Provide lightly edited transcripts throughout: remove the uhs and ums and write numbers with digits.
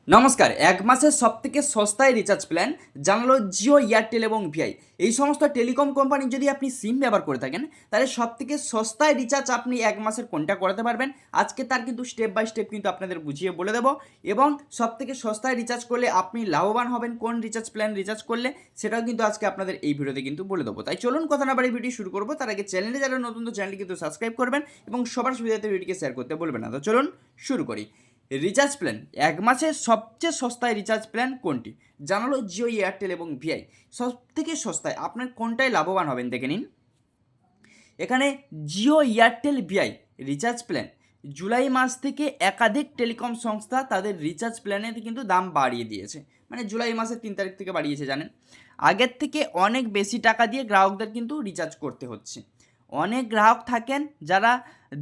নমস্কার। এক মাসের সবথেকে সস্তায় রিচার্জ প্ল্যান জানালো জিও, এয়ারটেল এবং ভিআই। এই সমস্ত টেলিকম কোম্পানি যদি আপনি সিম ব্যবহার করে থাকেন, তাহলে সবথেকে সস্তায় রিচার্জ আপনি এক মাসের কোনটা করাতে পারবেন, আজকে তার কিন্তু স্টেপ বাই স্টেপ কিন্তু আপনাদের বুঝিয়ে বলে দেবো। এবং সবথেকে সস্তায় রিচার্জ করলে আপনি লাভবান হবেন কোন রিচার্জ প্ল্যান রিচার্জ করলে, সেটাও কিন্তু আজকে আপনাদের এই ভিডিওতে কিন্তু বলে দেবো। তাই চলুন কথা না বাড়িয়ে ভিডিও শুরু করবো। তার আগে চ্যানেলে যারা নতুন, তো চ্যানেলটি কিন্তু সাবস্ক্রাইব করবেন এবং সবার সুবিধাতে ভিডিওকে শেয়ার করতে বলবেন না। তো চলুন শুরু করি। রিচার্জ প্ল্যান এক মাসের সবচেয়ে সস্তায় রিচার্জ প্ল্যান কোনটি জানালো জিও, এয়ারটেল এবং ভিআই। সব থেকে সস্তায় আপনার কোনটায় লাভবান হবেন দেখে নিন। এখানে Jio, Airtel, Vi recharge plan July মাস থেকে একাধিক টেলিকম সংস্থা তাদের রিচার্জ প্ল্যানের কিন্তু দাম বাড়িয়ে দিয়েছে। মানে জুলাই মাসের 3 তারিখ থেকে বাড়িয়েছে জানেন। আগের থেকে অনেক বেশি টাকা দিয়ে গ্রাহকদের কিন্তু রিচার্জ করতে হচ্ছে। অনেক গ্রাহক থাকেন যারা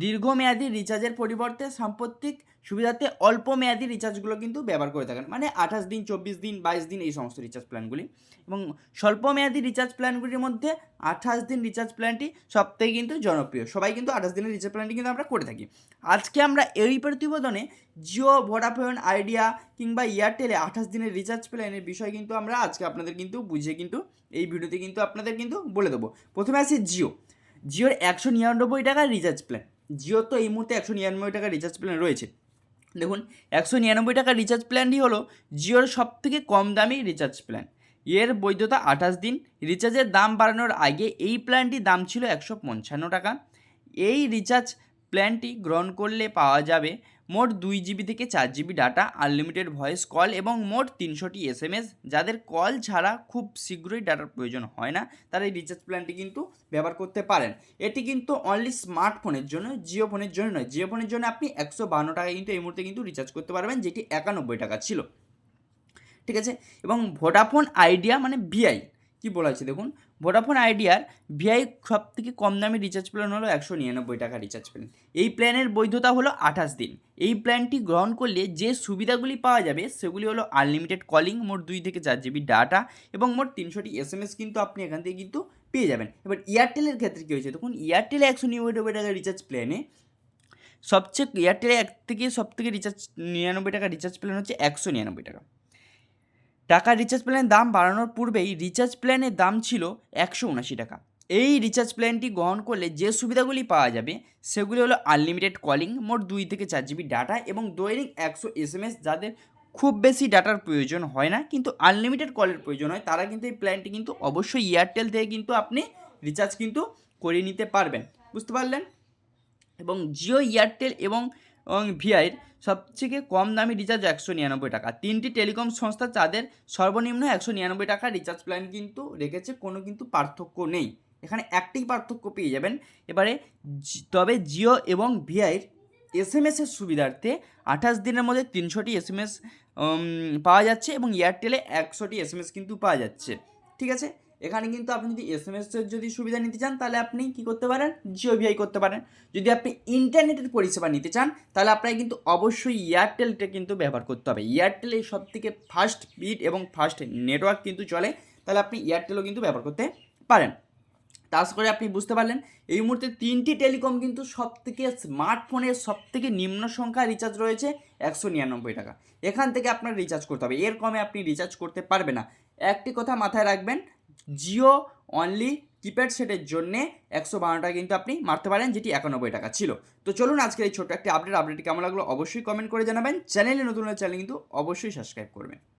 দীর্ঘমেয়াদী রিচার্জের পরিবর্তে সাম্প্রতিক সুবিধাতে অল্প মেয়াদি রিচার্জগুলো কিন্তু ব্যবহার করে থাকেন, মানে 28 দিন, 24 দিন, 22 দিন এই সমস্ত রিচার্জ প্ল্যানগুলি। এবং স্বল্পমেয়াদী রিচার্জ প্ল্যানগুলির মধ্যে 28 দিন রিচার্জ প্ল্যানটি সবথেকে কিন্তু জনপ্রিয়। সবাই কিন্তু 28 দিনের রিচার্জ প্ল্যানটি কিন্তু আমরা করে থাকি। আজকে আমরা এই প্রতিবেদনে জিও, ভোডাফোন আইডিয়া কিংবা এয়ারটেলে 28 দিনের রিচার্জ প্ল্যানের বিষয় কিন্তু আমরা আজকে আপনাদের কিন্তু বুঝিয়ে কিন্তু এই ভিডিওতে কিন্তু আপনাদের কিন্তু বলে দেবো। প্রথমে আসি জিও। জিওর 199 টাকার রিচার্জ প্ল্যান। জিও তো এই মুহূর্তে 199 টাকার রিচার্জ প্ল্যান রয়েছে। দেখুন, 199 টাকার রিচার্জ প্ল্যানটি হলো জিওর সবথেকে কম দামি রিচার্জ প্ল্যান। এর বৈধতা 28 দিন। রিচার্জের দাম বাড়ানোর আগে এই প্ল্যানটির দাম ছিল 155 টাকা। এই রিচার্জ প্ল্যানটি গ্রহণ করলে পাওয়া যাবে মোট 2 জিবি থেকে 4 GB data, unlimited voice call এবং মোট 300টি SMS। যাদের কল ছাড়া খুব শীঘ্রই ডাটার প্রয়োজন হয় না, তারা এই রিচার্জ প্ল্যানটি কিন্তু ব্যবহার করতে পারেন। এটি কিন্তু অনলি স্মার্টফোনের জন্য, জিও ফোনের জন্য নয়। জিও ফোনের জন্য আপনি 152 টাকা কিন্তু এই মুহূর্তে কিন্তু রিচার্জ করতে পারবেন, যেটি 91 টাকা ছিল। ঠিক আছে। এবং ভোডাফোন আইডিয়া মানে ভিআই কি বলা হচ্ছে দেখুন, ভোডাফোন আইডিয়ার ভিআই সব থেকে কম দামি রিচার্জ প্ল্যান হলো 199 টাকা রিচার্জ প্ল্যান। এই প্ল্যানের বৈধতা হলো 28 দিন। এই প্ল্যানটি গ্রহণ করলে যে সুবিধাগুলি পাওয়া যাবে সেগুলি হলো আনলিমিটেড কলিং, মোট 2 থেকে 4 জিবি ডাটা এবং মোট 300টি SMS কিন্তু আপনি এখান থেকে কিন্তু পেয়ে যাবেন। এবার এয়ারটেলের ক্ষেত্রে কী হয়েছে দেখুন, এয়ারটেলে 199 টাকা রিচার্জ প্ল্যানে এয়ারটেলে সবথেকে রিচার্জ 99 টাকা রিচার্জ প্ল্যান হচ্ছে 199 টাকা। টাকা রিচার্জ প্ল্যানের দাম বাড়ানোর পূর্বেই রিচার্জ প্ল্যানের দাম ছিল 179 টাকা। এই রিচার্জ প্ল্যানটি গ্রহণ করলে যে সুবিধাগুলি পাওয়া যাবে সেগুলি হলো আনলিমিটেড কলিং, মোট 2 থেকে 4 জিবি ডাটা এবং দৈনিক 100 SMS। যাদের খুব বেশি ডাটার প্রয়োজন হয় না কিন্তু আনলিমিটেড কলের প্রয়োজন হয়, তারা কিন্তু এই প্ল্যানটি কিন্তু অবশ্যই এয়ারটেল থেকে কিন্তু আপনি রিচার্জ কিন্তু করে নিতে পারবেন। বুঝতে পারলেন। এবং জিও, এয়ারটেল এবং ভিআইয়ের সবথেকে কম দামি রিচার্জ 199 টাকা। 3টি টেলিকম সংস্থা তাদের সর্বনিম্ন 199 টাকা রিচার্জ প্ল্যান কিন্তু রেখেছে, কোনো কিন্তু পার্থক্য নেই। এখানে একটি পার্থক্য পেয়ে যাবেন। এবারে তবে জিও এবং ভিআইয়ের SMS-এর সুবিধার্থে 28 দিনের মধ্যে 300টি SMS পাওয়া যাচ্ছে এবং এয়ারটেলে 100টি SMS কিন্তু পাওয়া যাচ্ছে। ঠিক আছে। এখানে কিন্তু আপনি যদি SMS-এর যদি সুবিধা নিতে চান, তাহলে আপনি কি করতে পারেন, জিও, ভিআই করতে পারেন। যদি আপনি ইন্টারনেটের পরিষেবা নিতে চান, তাহলে আপনাকে কিন্তু অবশ্যই এয়ারটেলটা কিন্তু ব্যবহার করতে হবে। এয়ারটেলে সবথেকে ফাস্ট স্পিড এবং ফাস্ট নেটওয়ার্ক কিন্তু চলে, তাহলে আপনি এয়ারটেলও কিন্তু ব্যবহার করতে পারেন। তা আশা করে আপনি বুঝতে পারলেন। এই মুহূর্তে 3টি টেলিকম কিন্তু সবথেকে স্মার্টফোনের সবথেকে নিম্ন সংখ্যা রিচার্জ রয়েছে 199 টাকা। এখান থেকে আপনার রিচার্জ করতে হবে, এর কমে আপনি রিচার্জ করতে পারবেন না। একটি কথা মাথায় রাখবেন, জিও অনলি কিপ্যাড সেটের জন্যে 152 টাকা কিন্তু আপনি মারতে পারেন, যেটি 91 টাকা ছিল। তো চলুন আজকের এই ছোট্ট একটি আপডেটটি কেমন লাগলো অবশ্যই কমেন্ট করে জানাবেন। চ্যানেলে নতুন হলে চ্যানেল কিন্তু অবশ্যই সাবস্ক্রাইব করবেন।